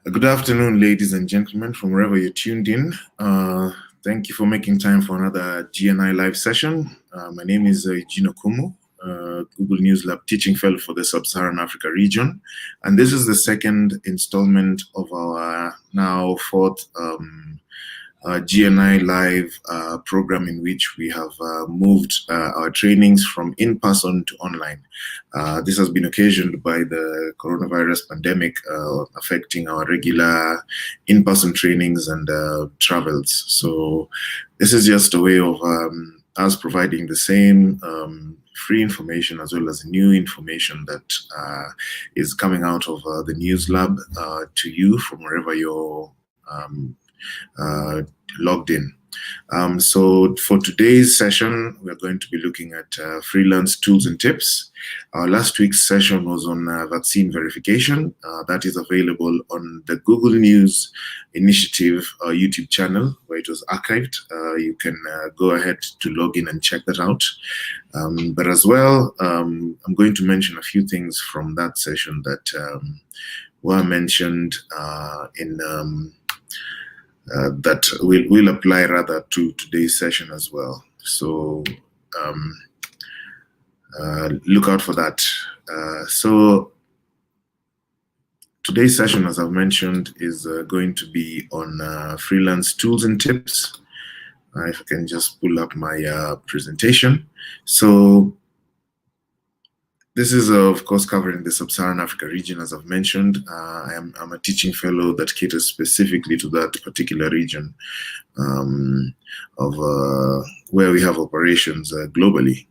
Good afternoon, ladies and gentlemen, from wherever you're tuned in. Thank you for making time for another GNI Live session. My name is Gino Kumu, Google News Lab Teaching Fellow for the Sub-Saharan Africa region. And this is the second installment of our now fourth GNI Live program, in which we have moved our trainings from in-person to online. This has been occasioned by the coronavirus pandemic affecting our regular in-person trainings and travels. So this is just a way of us providing the same free information as well as new information that is coming out of the News Lab to you from wherever you're logged in. So for today's session, we're going to be looking at freelance tools and tips. Our last week's session was on vaccine verification. That is available on the Google News Initiative YouTube channel, where it was archived. You can go ahead to log in and check that out. But as well, I'm going to mention a few things from that session that were mentioned in that will apply rather to today's session as well. So look out for that. So today's session, as I've mentioned, is going to be on freelance tools and tips. If I can just pull up my presentation. So this is, of course, covering the Sub-Saharan Africa region, as I've mentioned. I'm a teaching fellow that caters specifically to that particular region of where we have operations globally.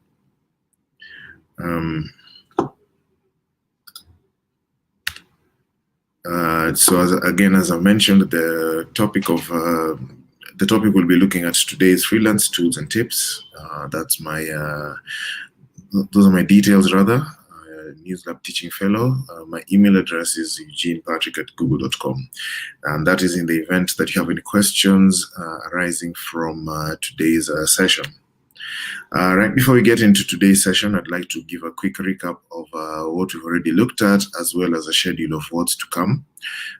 So as I mentioned, the topic we'll be looking at today is freelance tools and tips. That's my those are my details, rather. News Lab Teaching Fellow. My email address is eugenepatrick@google.com. And that is in the event that you have any questions arising from today's session. Right before we get into today's session, I'd like to give a quick recap of what we've already looked at, as well as a schedule of what's to come.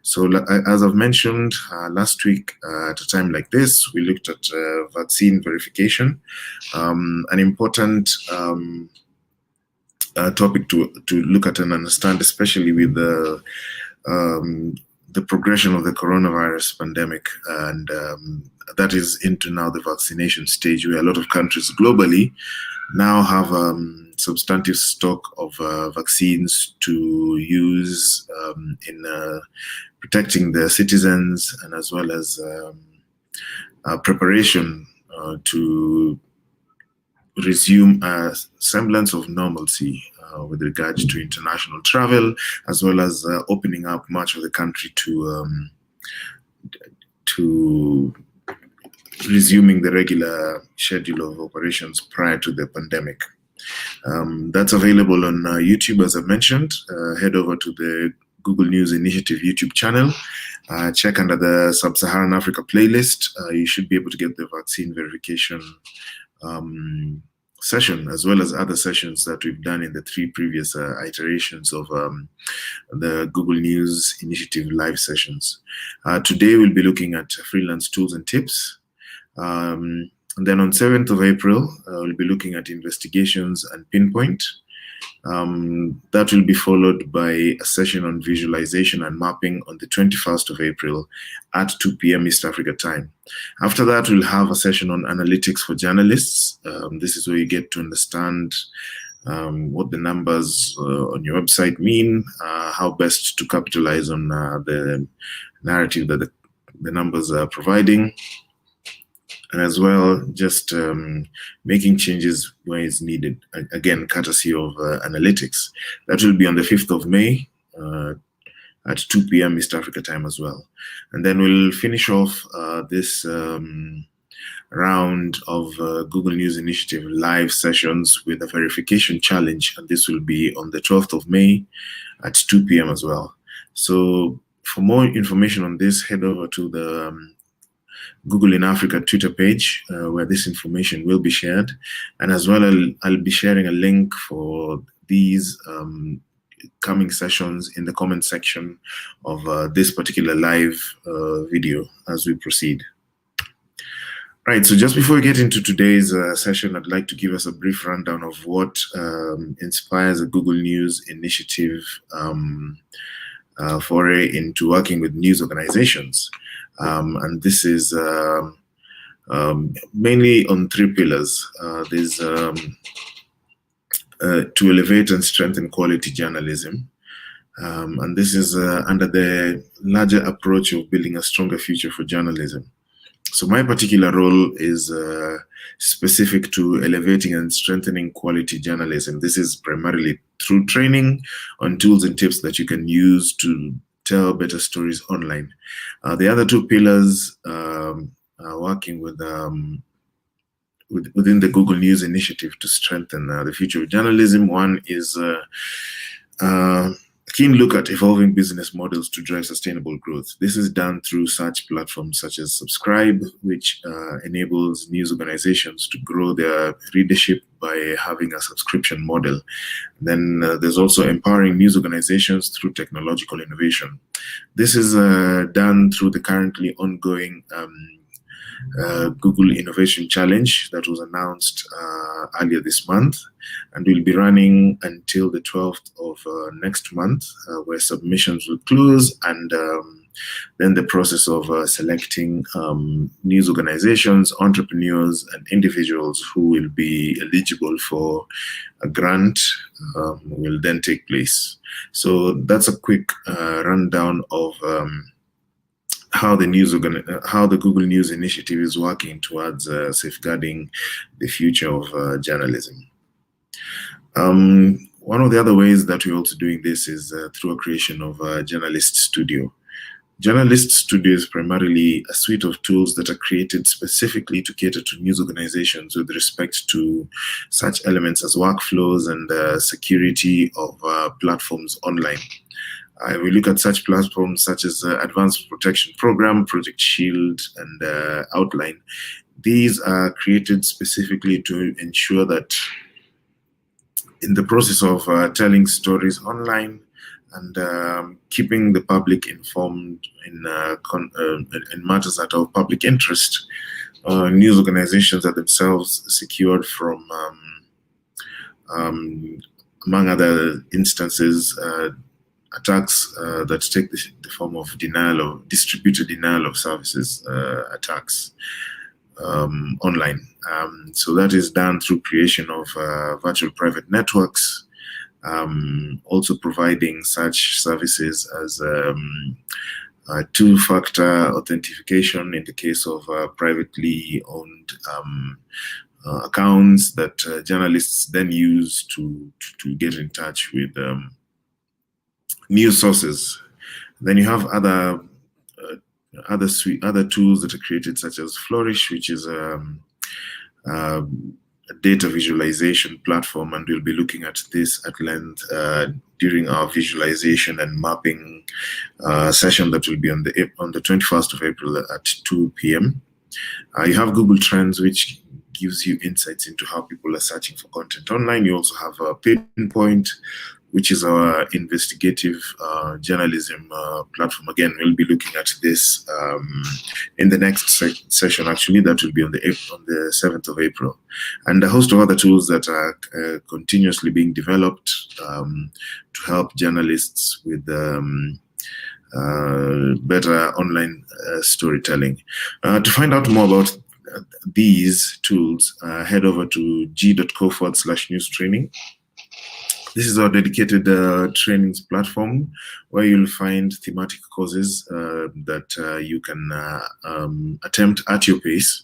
So as I've mentioned last week, at a time like this, we looked at vaccine verification, an important topic to look at and understand, especially with the progression of the coronavirus pandemic, and that is into now the vaccination stage, where a lot of countries globally now have substantive stock of vaccines to use in protecting their citizens, and as well as preparation to resume a semblance of normalcy with regards to international travel, as well as opening up much of the country to resuming the regular schedule of operations prior to the pandemic. That's available on YouTube, as I mentioned. Head over to the Google News Initiative YouTube channel. Check under the Sub-Saharan Africa playlist. You should be able to get the vaccine verification session, as well as other sessions that we've done in the 3 previous iterations of the Google News Initiative live sessions. Today we'll be looking at freelance tools and tips. And then on 7th of April, we'll be looking at investigations and pinpoint. That will be followed by a session on visualization and mapping on the 21st of April at 2 p.m. East Africa time. After that, we'll have a session on analytics for journalists. This is where you get to understand what the numbers on your website mean, how best to capitalize on the narrative that the numbers are providing, and as well just making changes where it's needed, again courtesy of analytics. That will be on the 5th of May at 2 p.m. East Africa time as well. And then we'll finish off this round of Google News Initiative live sessions with a verification challenge, and this will be on the 12th of May at 2 p.m. as well. So for more information on this, head over to the Google in Africa Twitter page, where this information will be shared. And as well, I'll be sharing a link for these coming sessions in the comment section of this particular live video as we proceed. Right, so just before we get into today's session, I'd like to give us a brief rundown of what inspires a Google News initiative foray into working with news organizations. And this is mainly on three pillars. There's to elevate and strengthen quality journalism. And this is under the larger approach of building a stronger future for journalism. So my particular role is specific to elevating and strengthening quality journalism. This is primarily through training on tools and tips that you can use to tell better stories online. The other two pillars are working with within the Google News initiative to strengthen the future of journalism. One is a keen look at evolving business models to drive sustainable growth. This is done through such platforms such as Subscribe, which enables news organizations to grow their readership by having a subscription model. Then there's also empowering news organizations through technological innovation. This is done through the currently ongoing Google Innovation Challenge that was announced earlier this month, and will be running until the 12th of next month, where submissions will close, and then the process of selecting news organizations, entrepreneurs, and individuals who will be eligible for a grant will then take place. So that's a quick rundown of how the Google News initiative is working towards safeguarding the future of journalism. One of the other ways that we're also doing this is through a creation of a Journalist Studio. Journalist Studio is primarily a suite of tools that are created specifically to cater to news organizations with respect to such elements as workflows and security of platforms online. We look at such platforms such as Advanced Protection Program, Project Shield, and Outline. These are created specifically to ensure that in the process of telling stories online and keeping the public informed in matters that are of public interest, news organizations are themselves secured from, among other instances, attacks that take the form of distributed denial of services attacks online. So that is done through creation of virtual private networks, also providing such services as two-factor authentication in the case of privately owned accounts that journalists then use to get in touch with news sources. Then you have other tools that are created, such as Flourish, which is a data visualization platform, and we'll be looking at this at length during our visualization and mapping session that will be on the 21st of April at 2 p.m. You have Google Trends, which gives you insights into how people are searching for content online. You also have a Pinpoint, which is our investigative journalism platform. Again, we'll be looking at this in the next session, actually, that will be on the 7th of April. And a host of other tools that are continuously being developed to help journalists with better online storytelling. To find out more about these tools, head over to g.co/news training. This is our dedicated trainings platform where you'll find thematic courses that you can attempt at your pace,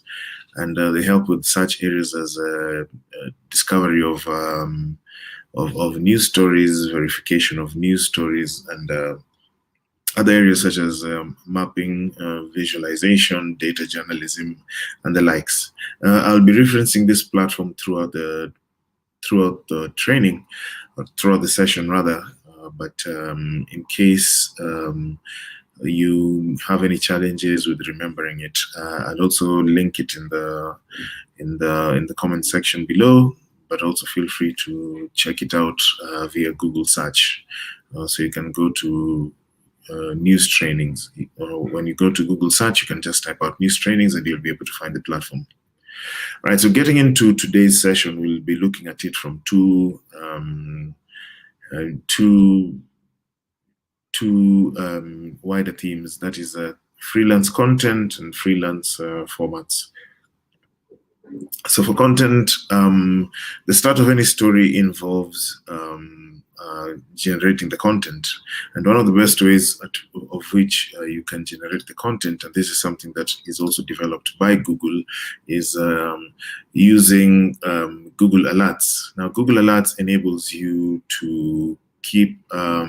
and they help with such areas as discovery of news stories, verification of news stories, and other areas such as mapping, visualization, data journalism, and the likes. I'll be referencing this platform throughout the training, or throughout the session rather, but in case you have any challenges with remembering it, I'll also link it in the comment section below. but also feel free to check it out via Google search. So you can go to news trainings. When you go to Google search, you can just type out news trainings and you'll be able to find the platform. All right, so getting into today's session, we'll be looking at it from two wider themes, that is freelance content and freelance formats. So for content, the start of any story involves generating the content. And one of the best ways of which you can generate the content, and this is something that is also developed by Google, is using Google Alerts. Now, Google Alerts enables you to keep a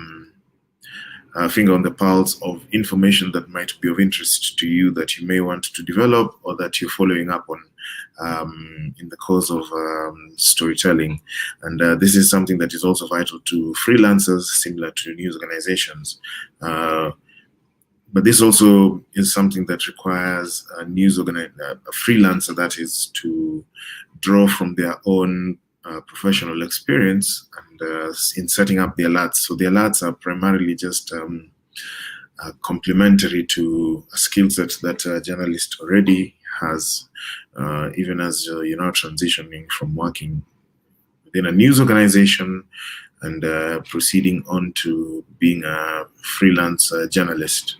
finger on the pulse of information that might be of interest to you, that you may want to develop or that you're following up on in the course of storytelling. And this is something that is also vital to freelancers, similar to news organizations. But this also is something that requires a freelancer, that is, to draw from their own professional experience and in setting up the alerts. So the alerts are primarily just complementary to a skill set that a journalist already has, even as you're now transitioning from working within a news organization and proceeding on to being a freelance journalist.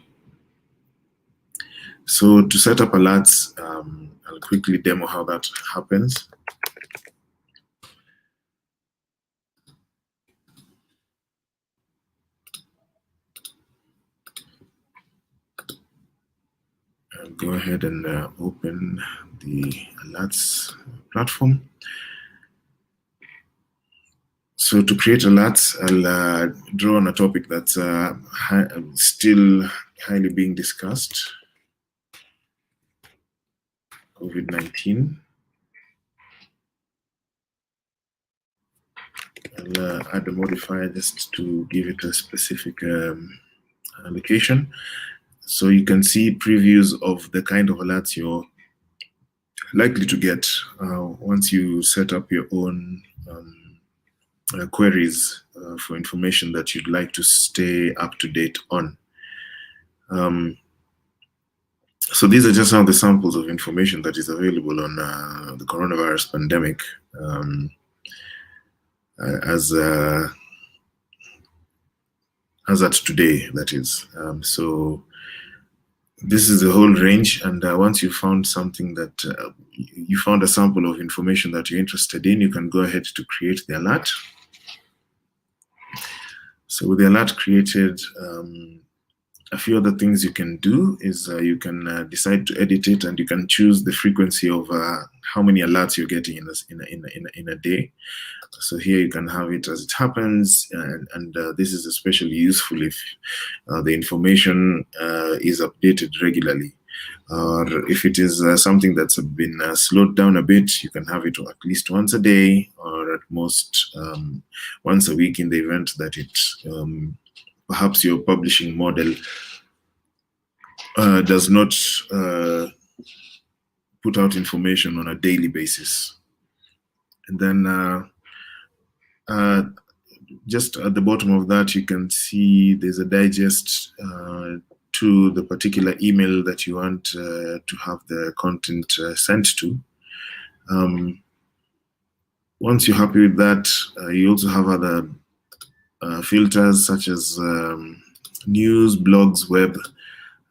So to set up alerts, I'll quickly demo how that happens. I'll go ahead and open the alerts platform. So to create alerts, I'll draw on a topic that's still highly being discussed, COVID-19. I'll add a modifier just to give it a specific allocation. So you can see previews of the kind of alerts you're likely to get once you set up your own queries for information that you'd like to stay up to date on. So these are just some of the samples of information that is available on the coronavirus pandemic as at today, that is. So this is the whole range, and once you found something that you found a sample of information that you're interested in, you can go ahead to create the alert. So with the alert created, a few other things you can do is you can decide to edit it, and you can choose the frequency of how many alerts you're getting in a day. So here you can have it as it happens, and this is especially useful if the information is updated regularly. Or if it is something that's been slowed down a bit, you can have it at least once a day, or at most once a week, in the event that it perhaps your publishing model does not put out information on a daily basis. And then just at the bottom of that, you can see there's a digest to the particular email that you want to have the content sent to. Once you're happy with that, you also have other filters such as news, blogs, web.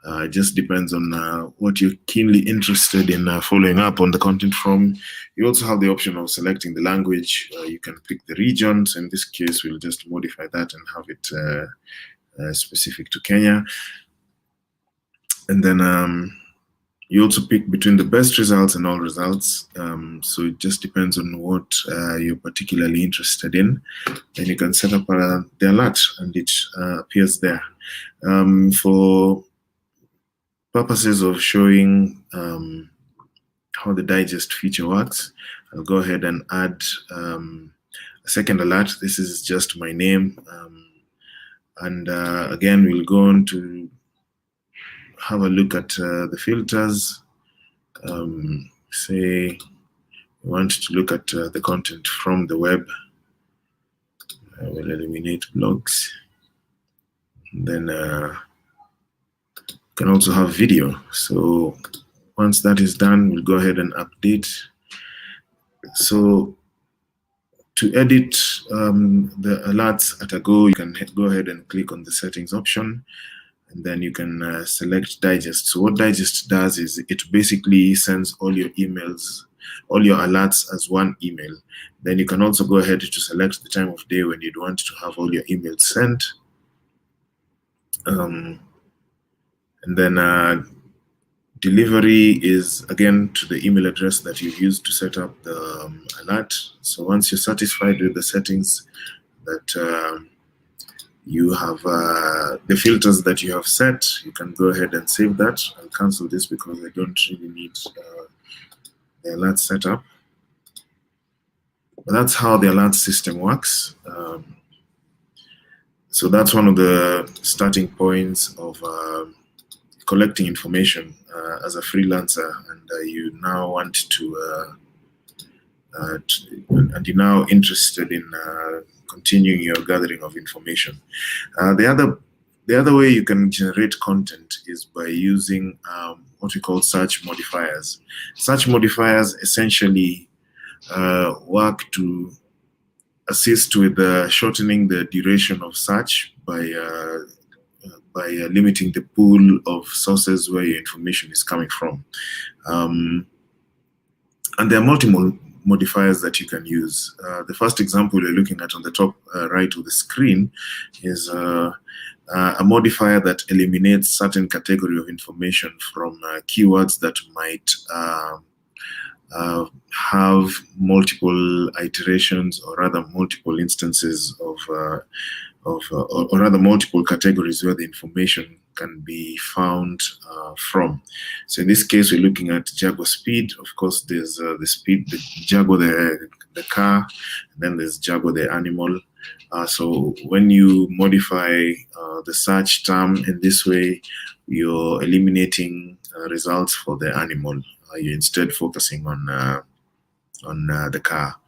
It just depends on what you're keenly interested in following up on the content from. You also have the option of selecting the language. You can pick the region. So in this case, we'll just modify that and have it specific to Kenya. And then you also pick between the best results and all results. So it just depends on what you're particularly interested in. Then you can set up the alert, and it appears there. For purposes of showing how the digest feature works, I'll go ahead and add a second alert. This is just my name. And again, we'll go on to have a look at the filters. Say we want to look at the content from the web. I will eliminate blogs. And then can also have video. So once that is done, we'll go ahead and update. So to edit the alerts at a go, you can go ahead and click on the settings option, and then you can select digest. So what digest does is it basically sends all your emails, all your alerts as one email. Then you can also go ahead to select the time of day when you'd want to have all your emails sent. And then delivery is again to the email address that you've used to set up the alert. So once you're satisfied with the settings that you have, the filters that you have set, you can go ahead and save that. I'll cancel this because I don't really need the alert setup. But that's how the alert system works. So that's one of the starting points of collecting information as a freelancer, and you now want to, and you're now interested in continuing your gathering of information. The other way you can generate content is by using what we call search modifiers. Search modifiers essentially work to assist with shortening the duration of search by limiting the pool of sources where your information is coming from. And there are multiple modifiers that you can use. The first example you're looking at on the top right of the screen is a modifier that eliminates certain category of information from keywords that might have multiple iterations, or rather multiple instances of or rather multiple categories where the information can be found from. So in this case, we're looking at Jaguar speed. Of course, there's the speed, the Jaguar, the car, and then there's Jaguar, the animal. So when you modify the search term in this way, you're eliminating results for the animal. You're instead focusing on the car.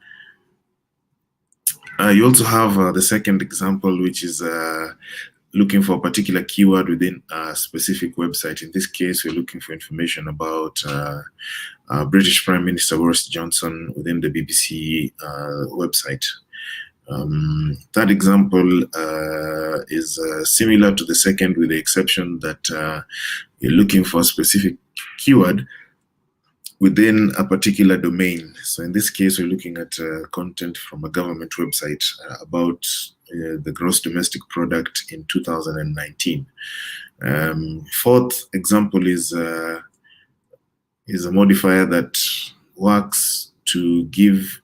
You also have the second example, which is looking for a particular keyword within a specific website. In this case, we're looking for information about British Prime Minister Boris Johnson within the BBC website. That example is similar to the second, with the exception that you're looking for a specific keyword within a particular domain. So in this case, we're looking at content from a government website about the gross domestic product in 2019. Fourth example is a modifier that works to give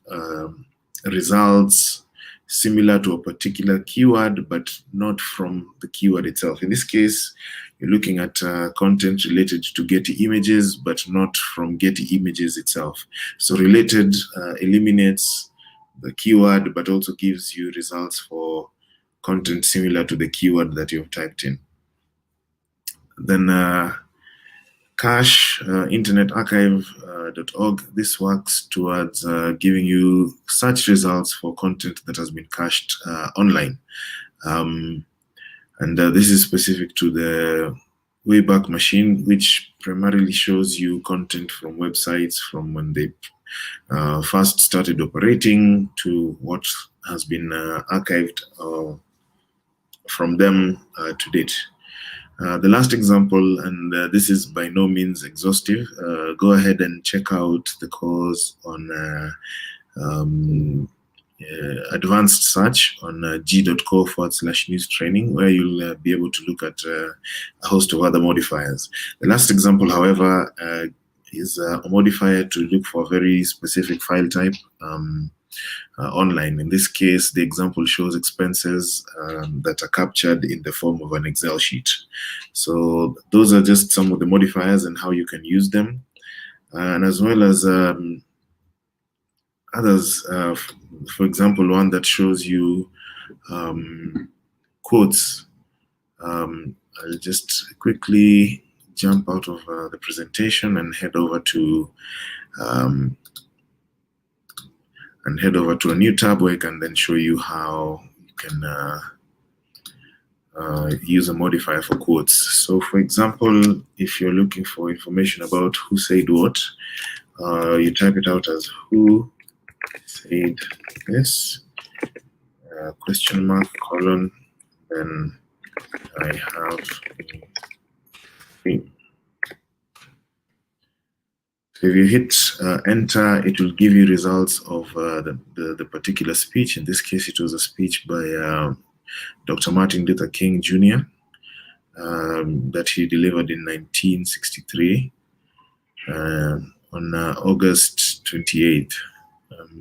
results similar to a particular keyword, but not from the keyword itself. In this case, you're looking at content related to Getty Images, but not from Getty Images itself. So related eliminates the keyword, but also gives you results for content similar to the keyword that you've typed in. Then cache, Internet Archive.org. This works towards giving you search results for content that has been cached online. And this is specific to the Wayback Machine, which primarily shows you content from websites from when they first started operating to what has been archived from them to date. The last example, and this is by no means exhaustive, go ahead and check out the course on advanced search on g.co/news training, where you'll be able to look at a host of other modifiers. The last example, however, is a modifier to look for a very specific file type online. In this case, the example shows expenses that are captured in the form of an Excel sheet. So those are just some of the modifiers and how you can use them, and as well as others. For example, one that shows you quotes. I'll just quickly jump out of the presentation and head over to and head over to a new tab where I can then show you how you can use a modifier for quotes. So for example, if you're looking for information about who said what, you type it out as who said this, question mark, colon, then I have a thing. So if you hit enter, it will give you results of the particular speech. In this case, it was a speech by Dr. Martin Luther King Jr. That he delivered in 1963 on August 28th.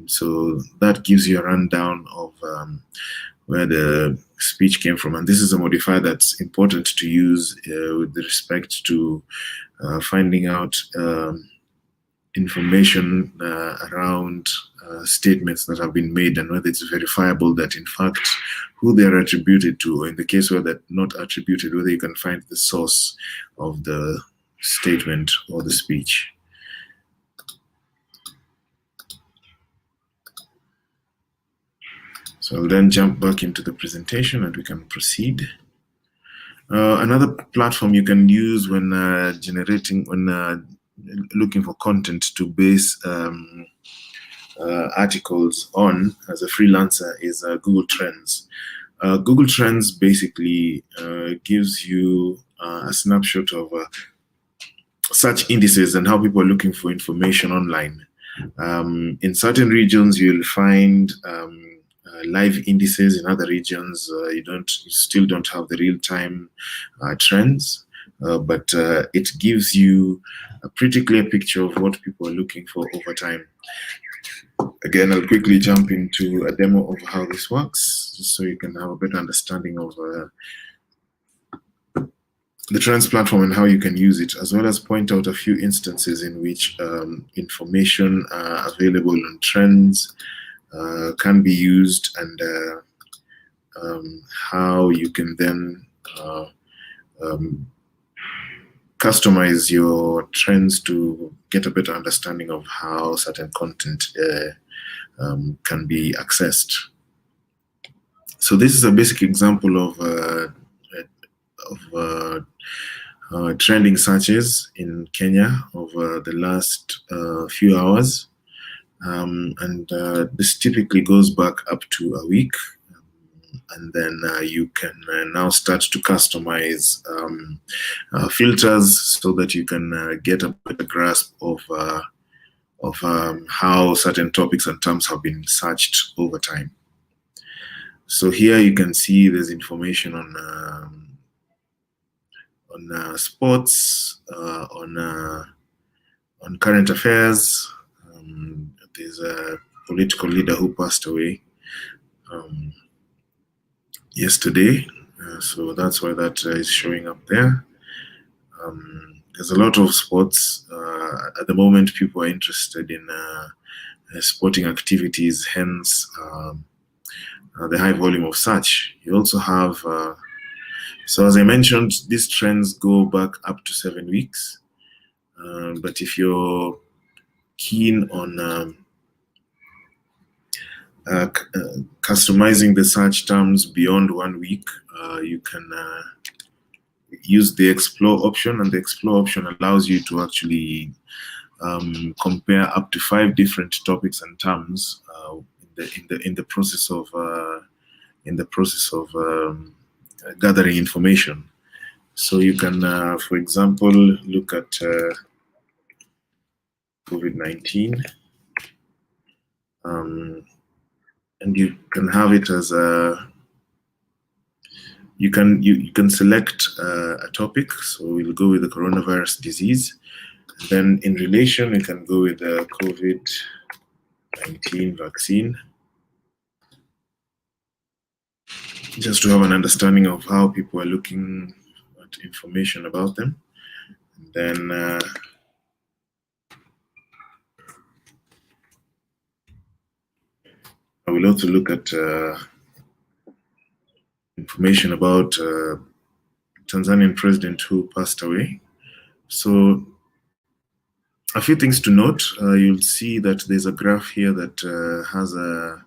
So that gives you a rundown of where the speech came from. And this is a modifier that's important to use with respect to finding out information around statements that have been made and whether it's verifiable that in fact who they're attributed to, or in the case where they're not attributed, whether you can find the source of the statement or the speech. So I'll then jump back into the presentation and we can proceed. Another platform you can use when looking for content to base articles on as a freelancer is Google Trends. Google Trends basically gives you a snapshot of search indices and how people are looking for information online. In certain regions, you'll find live indices. In other regions, you still don't have the real-time trends, but it gives you a pretty clear picture of what people are looking for over time. Again, I'll quickly jump into a demo of how this works, just so you can have a better understanding of the Trends platform and how you can use it, as well as point out a few instances in which information available on Trends can be used, and how you can then customize your trends to get a better understanding of how certain content can be accessed. So this is a basic example of trending searches in Kenya over the last few hours. And this typically goes back up to a week, and then you can now start to customize filters so that you can get a better grasp of how certain topics and terms have been searched over time. So here you can see there's information on sports, on current affairs. There's a political leader who passed away yesterday, so that's why that is showing up there. There's a lot of sports. At the moment, people are interested in sporting activities, hence the high volume of search. You also have, so as I mentioned, these trends go back up to 7 weeks. But if you're keen on customizing the search terms beyond 1 week, you can use the explore option, and the explore option allows you to actually compare up to 5 different topics and terms in the process of gathering information. So you can, for example, look at COVID-19, and you can have it as a, you can select a topic. So we'll go with the coronavirus disease. And then in relation, you can go with the COVID-19 vaccine, just to have an understanding of how people are looking at information about them. And then I will also look at information about Tanzanian president who passed away. So A few things to note. You'll see that there's a graph here that has a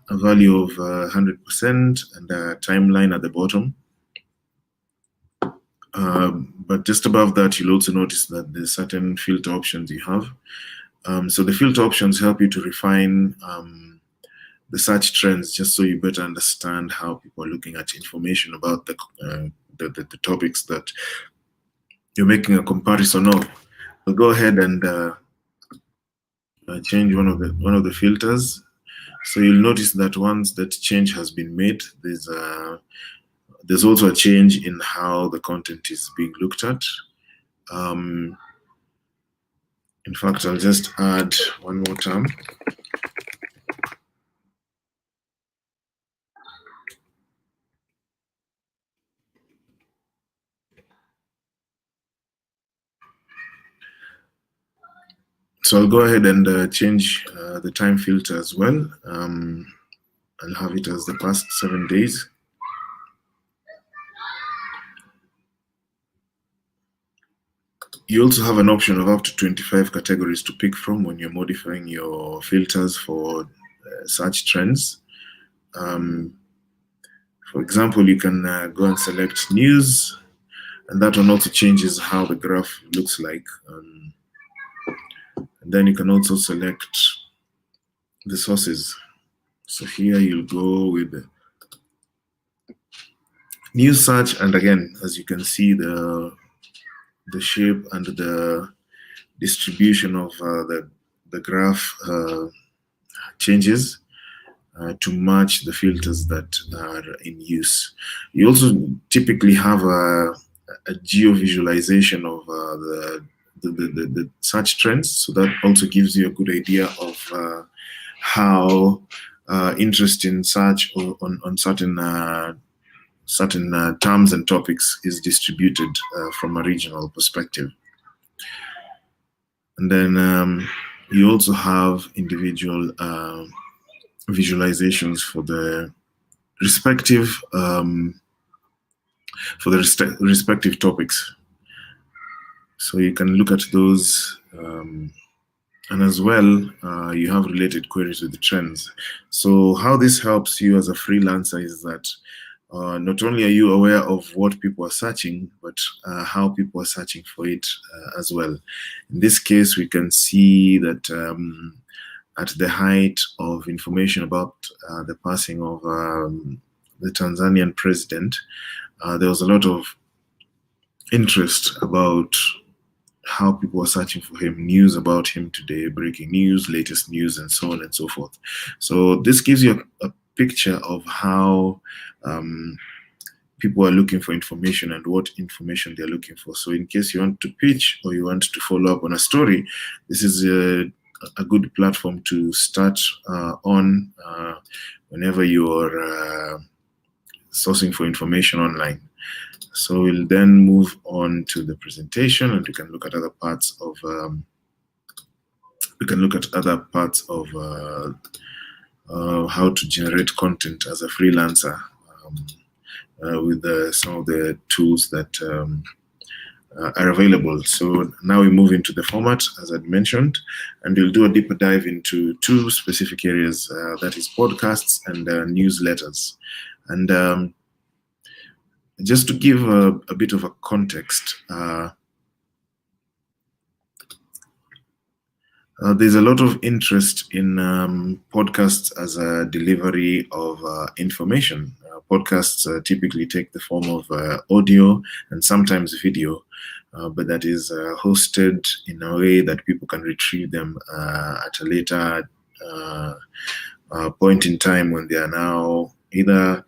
value of 100% and a timeline at the bottom. But just above that, you'll also notice that there's certain filter options you have. So the filter options help you to refine the search trends, just so you better understand how people are looking at information about the topics that you're making a comparison of. I'll go ahead and change one of the filters. So you'll notice that once that change has been made, there's also a change in how the content is being looked at. In fact, I'll just add one more term. So I'll go ahead and change the time filter as well. I'll have it as the past 7 days. You also have an option of up to 25 categories to pick from when you're modifying your filters for search trends. For example, you can go and select news, and that one also changes how the graph looks like. And then you can also select the sources. So here you'll go with the news search, and again, as you can see, the shape and the distribution of the graph changes to match the filters that are in use. You also typically have a geo-visualization of the search trends, so that also gives you a good idea of how interest in search on certain terms and topics is distributed from a regional perspective. And then you also have individual visualizations for the respective topics. So you can look at those, and as well, you have related queries with the trends. So how this helps you as a freelancer is that not only are you aware of what people are searching, but how people are searching for it as well. In this case, we can see that at the height of information about the passing of the Tanzanian president, there was a lot of interest about how people are searching for him, news about him today, breaking news, latest news, and so on and so forth. So this gives you a picture of how people are looking for information and what information they're looking for. So in case you want to pitch or you want to follow up on a story, this is a good platform to start on whenever you're sourcing for information online. So we'll then move on to the presentation, and we can look at other parts of how to generate content as a freelancer with some of the tools that are available. So now we move into the format, as I'd mentioned, and we'll do a deeper dive into two specific areas, that is podcasts and newsletters. And just to give a bit of a context, there's a lot of interest in podcasts as a delivery of information. Podcasts typically take the form of audio and sometimes video, but that is hosted in a way that people can retrieve them at a later point in time, when they are now either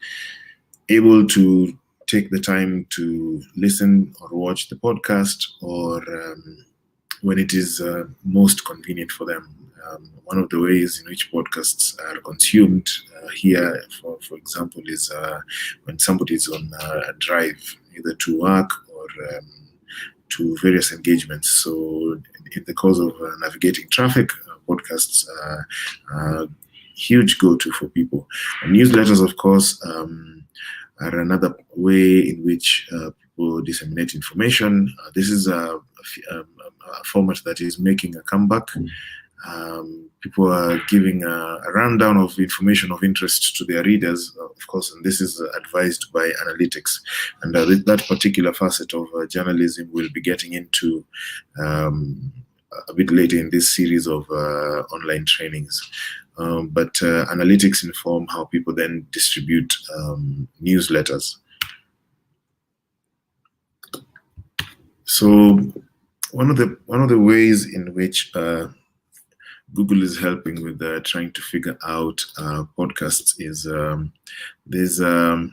able to take the time to listen or watch the podcast, or when it is most convenient for them. One of the ways in which podcasts are consumed here, for example, is when somebody is on a drive, either to work or to various engagements. So in the course of navigating traffic, podcasts are huge go-to for people. And newsletters, of course, are another way in which people disseminate information. This is a format that is making a comeback. People are giving a rundown of information of interest to their readers, of course, and this is advised by analytics. And that particular facet of journalism we'll be getting into a bit later in this series of online trainings. But analytics inform how people then distribute newsletters. So one of the ways in which Google is helping with trying to figure out podcasts is there's a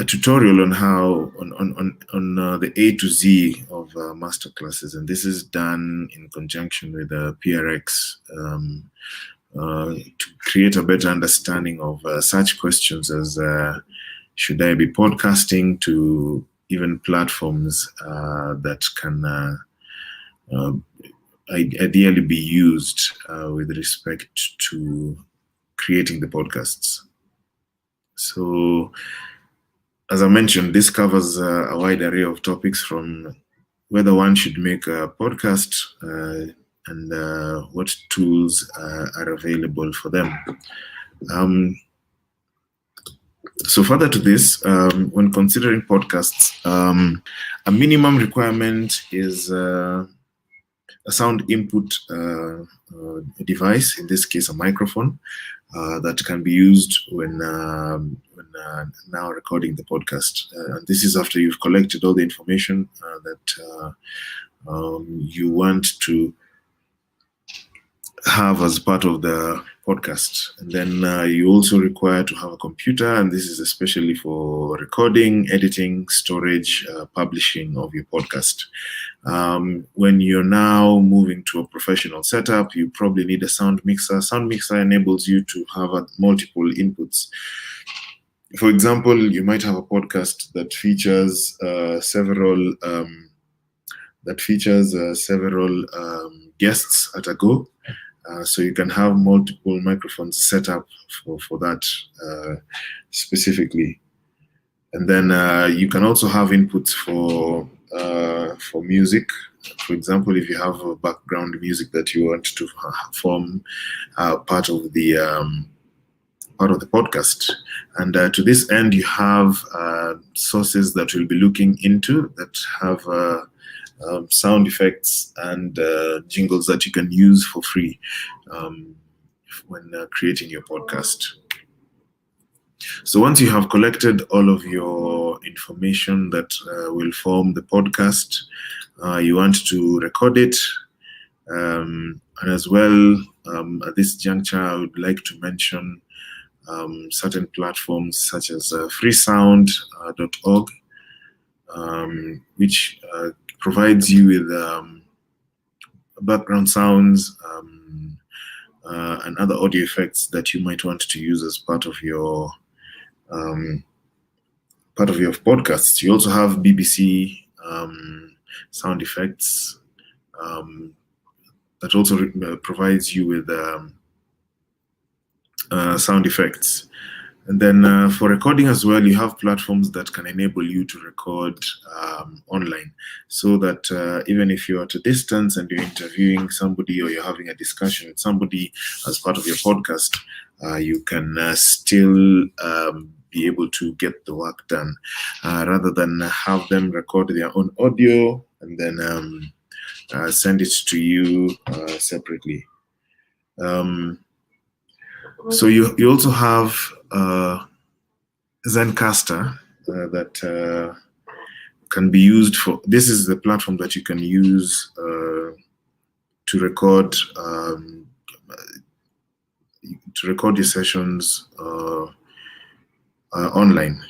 tutorial on how on the A to Z of masterclasses, and this is done in conjunction with PRX to create a better understanding of such questions as should I be podcasting, to even platforms that can ideally be used with respect to creating the podcasts. So, as I mentioned, this covers a wide array of topics, from whether one should make a podcast and what tools are available for them. So further to this, when considering podcasts, a minimum requirement is a sound input device, in this case a microphone, that can be used when now recording the podcast. This is after you've collected all the information that you want to have as part of the podcast. And then you also require to have a computer, and this is especially for recording, editing, storage, publishing of your podcast. When you're now moving to a professional setup, you probably need a sound mixer. Sound mixer enables you to have multiple inputs. For example, you might have a podcast that features several guests at a go. So you can have multiple microphones set up for that specifically. And then you can also have inputs for music. For example, if you have a background music that you want to form part of the podcast. And to this end, you have sources that we'll be looking into that have sound effects and jingles that you can use for free when creating your podcast. So once you have collected all of your information that will form the podcast, you want to record it. And as well, at this juncture, I would like to mention certain platforms such as Freesoundorg, which provides you with background sounds and other audio effects that you might want to use as part of your podcasts. You also have BBC sound effects that also provides you with sound effects. And then for recording as well, you have platforms that can enable you to record online, so that even if you're at a distance and you're interviewing somebody or you're having a discussion with somebody as part of your podcast, you can still be able to get the work done, rather than have them record their own audio and then send it to you separately. So you also have Zencaster that can be used for. This is the platform that you can use to record your sessions online.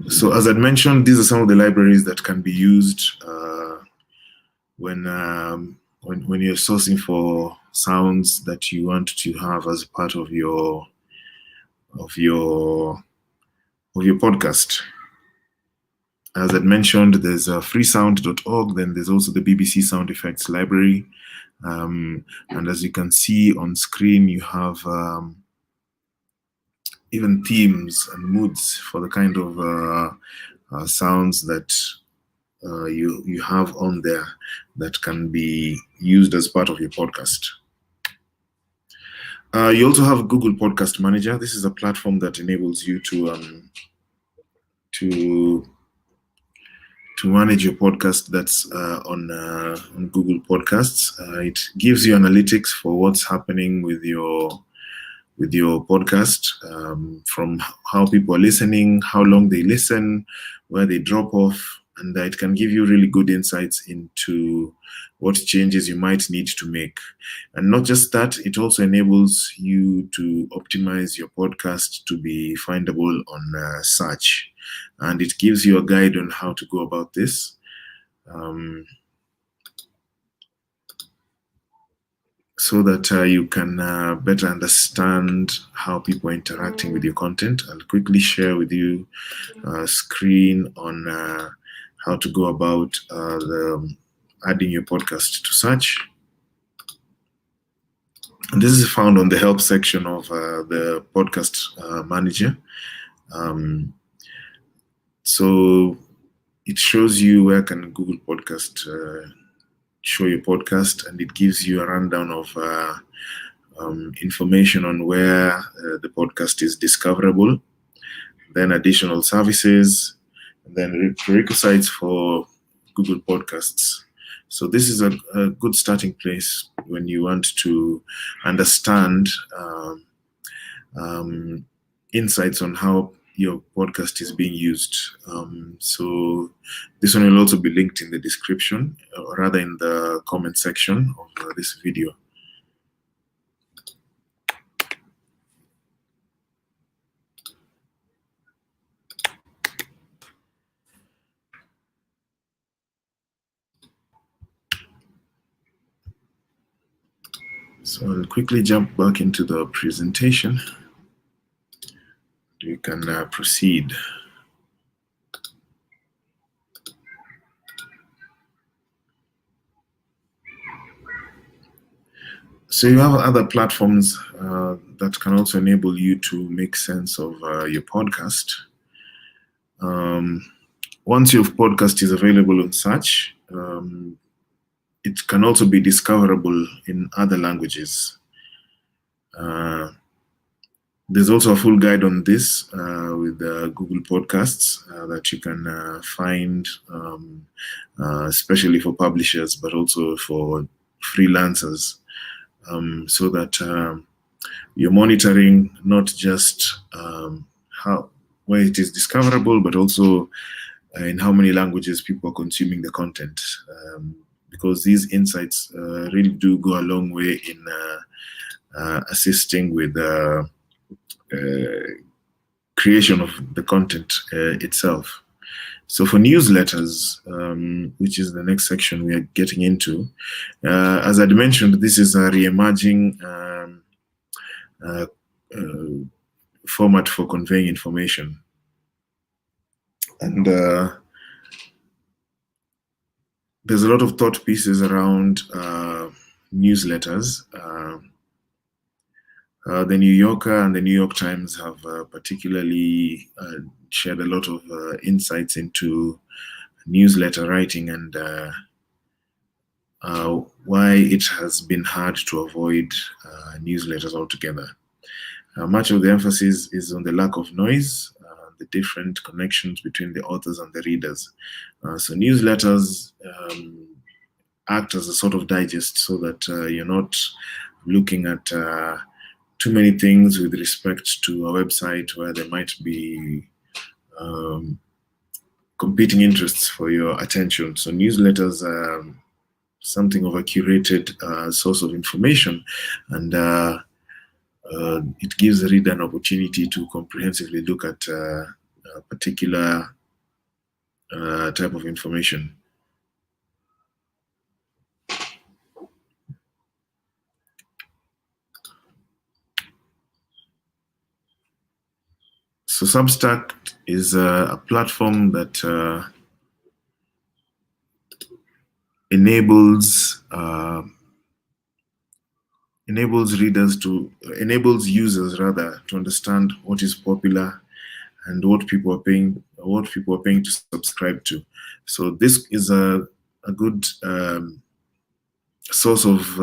So as I mentioned, these are some of the libraries that can be used when you're sourcing for sounds that you want to have as part of your podcast. As I mentioned, there's Freesoundorg. Then there's also the BBC sound effects library, and as you can see on screen, you have even themes and moods for the kind of sounds that you have on there that can be used as part of your podcast. You also have Google Podcast Manager. This is a platform that enables you to manage your podcast that's on Google Podcasts. It gives you analytics for what's happening with your podcast, from how people are listening, how long they listen, where they drop off, and it can give you really good insights into what changes you might need to make. And not just that, it also enables you to optimize your podcast to be findable on search. And it gives you a guide on how to go about this. So that you can better understand how people are interacting with your content. I'll quickly share with you a screen on how to go about adding your podcast to search. And this is found on the help section of the podcast manager. So it shows you where can Google Podcast show your podcast, and it gives you a rundown of information on where the podcast is discoverable, then additional services, and then prerequisites for Google Podcasts. So this is a good starting place when you want to understand insights on how your podcast is being used. So this one will also be linked in the description, or rather in the comment section of this video. So I'll quickly jump back into the presentation. You can proceed. So you have other platforms that can also enable you to make sense of your podcast. Once your podcast is available on search, it can also be discoverable in other languages. There's also a full guide on this with Google Podcasts that you can find, especially for publishers, but also for freelancers, so that you're monitoring not just where it is discoverable, but also in how many languages people are consuming the content, because these insights really do go a long way in assisting with creation of the content itself. So for newsletters, which is the next section we are getting into, as I'd mentioned, this is a re-emerging format for conveying information. And there's a lot of thought pieces around newsletters. The New Yorker and the New York Times have particularly shared a lot of insights into newsletter writing and why it has been hard to avoid newsletters altogether. Much of the emphasis is on the lack of noise, the different connections between the authors and the readers. So newsletters act as a sort of digest, so that you're not looking at too many things with respect to a website where there might be competing interests for your attention. So newsletters are something of a curated source of information, and it gives the reader an opportunity to comprehensively look at a particular type of information. So Substack is a platform that enables enables users rather to understand what is popular and what people are paying to subscribe to. So this is a good source of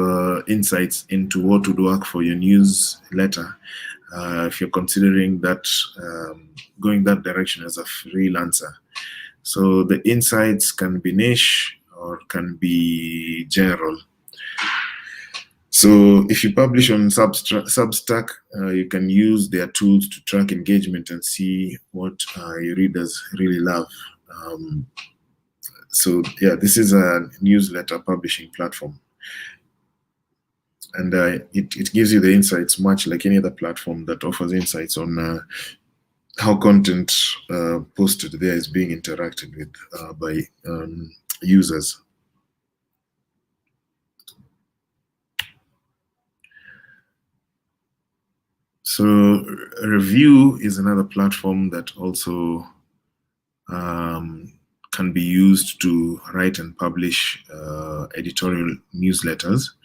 insights into what would work for your newsletter if you're considering that going that direction as a freelancer. So the insights can be niche or can be general. So if you publish on Substack, you can use their tools to track engagement and see what your readers really love. So yeah, this is a newsletter publishing platform. And it gives you the insights much like any other platform that offers insights on how content posted there is being interacted with by users. So Review is another platform that also can be used to write and publish editorial newsletters.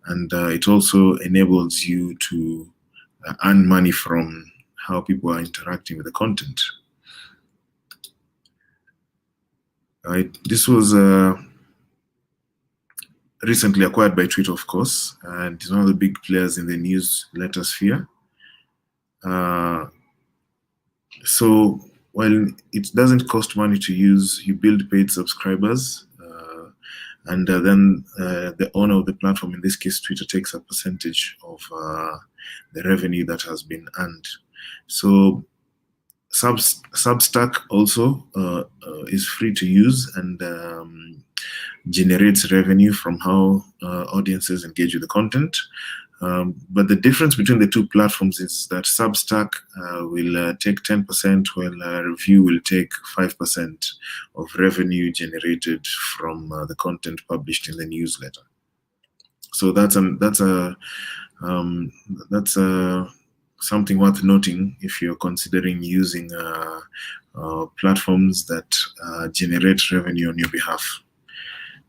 And it also enables you to earn money from how people are interacting with the content. This was recently acquired by Twitter, of course, and it's one of the big players in the newsletter sphere. So while it doesn't cost money to use, you build paid subscribers, and then the owner of the platform, in this case Twitter, takes a percentage of the revenue that has been earned. So Substack also is free to use and generates revenue from how audiences engage with the content. But the difference between the two platforms is that Substack will take 10%, while Review will take 5% of revenue generated from the content published in the newsletter. So that's something worth noting if you're considering using platforms that generate revenue on your behalf.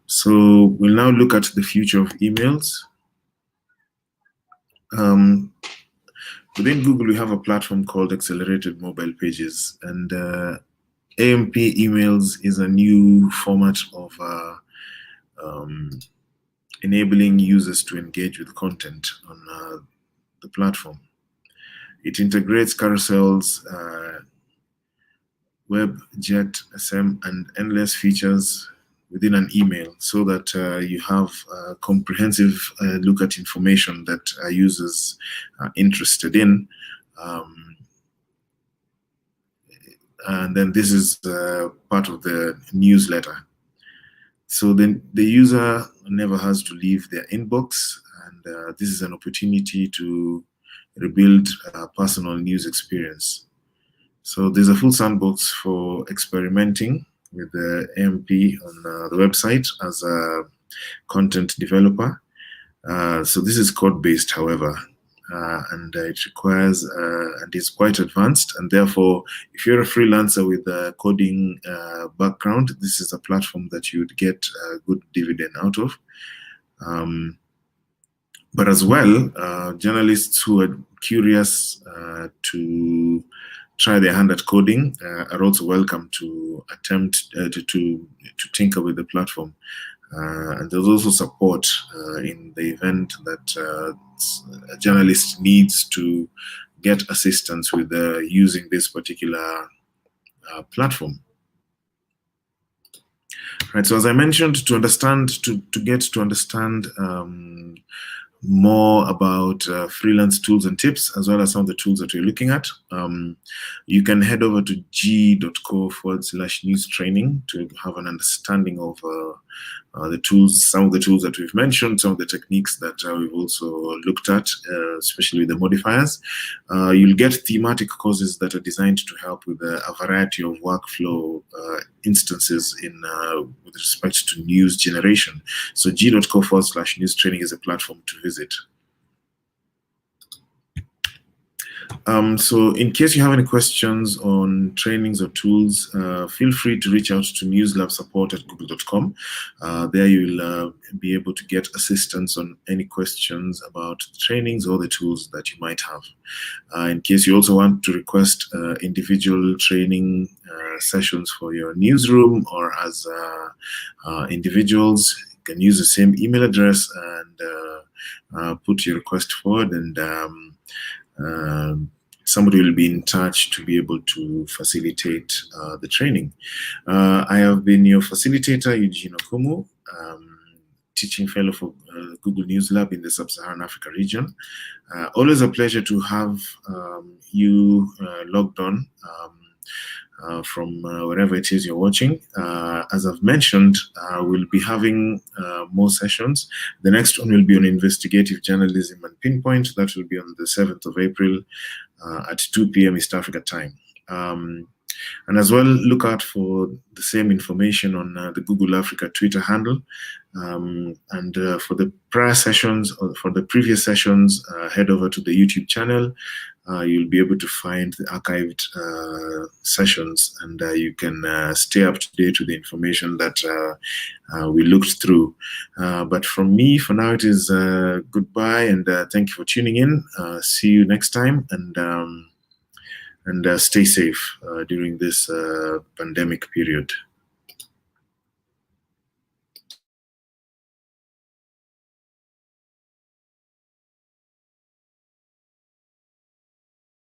So we'll now look at the future of emails. Within Google, we have a platform called Accelerated Mobile Pages, and AMP emails is a new format of enabling users to engage with content on the platform. It integrates carousels, WebJet, SM, and endless features within an email, so that you have a comprehensive look at information that users are interested in. And then this is part of the newsletter. So then the user never has to leave their inbox, and this is an opportunity to rebuild a personal news experience. So there's a full sandbox for experimenting with the AMP on the website as a content developer. So this is code-based, however, and it requires and is quite advanced. And therefore, if you're a freelancer with a coding background, this is a platform that you would get a good dividend out of. But as well, journalists who are curious to try their hand at coding are also welcome to attempt to tinker with the platform. And there's also support in the event that a journalist needs to get assistance with using this particular platform. Right. So as I mentioned, to get to understand more about freelance tools and tips, as well as some of the tools that we're looking at, you can head over to g.co/news training to have an understanding of the tools, some of the tools that we've mentioned, some of the techniques that we've also looked at, especially the modifiers. You'll get thematic courses that are designed to help with a variety of workflow instances in with respect to news generation. So g.co/news training is a platform to visit. So in case you have any questions on trainings or tools, feel free to reach out to newslabsupport@google.com. There you'll be able to get assistance on any questions about the trainings or the tools that you might have. In case you also want to request individual training sessions for your newsroom or as individuals, you can use the same email address and put your request forward, and somebody will be in touch to be able to facilitate the training. I have been your facilitator, Eugene Okumu, teaching fellow for Google News Lab in the Sub-Saharan Africa region. Always a pleasure to have you logged on from wherever it is you're watching. As I've mentioned, we'll be having more sessions. The next one will be on investigative journalism and pinpoint. That will be on the 7th of April at 2 p.m. East Africa time. And as well, look out for the same information on the Google Africa Twitter handle. And for the prior sessions, or for the previous sessions, head over to the YouTube channel. You'll be able to find the archived sessions, and you can stay up to date with the information that we looked through. But from me, for now, it is goodbye, and thank you for tuning in. See you next time, and stay safe during this pandemic period.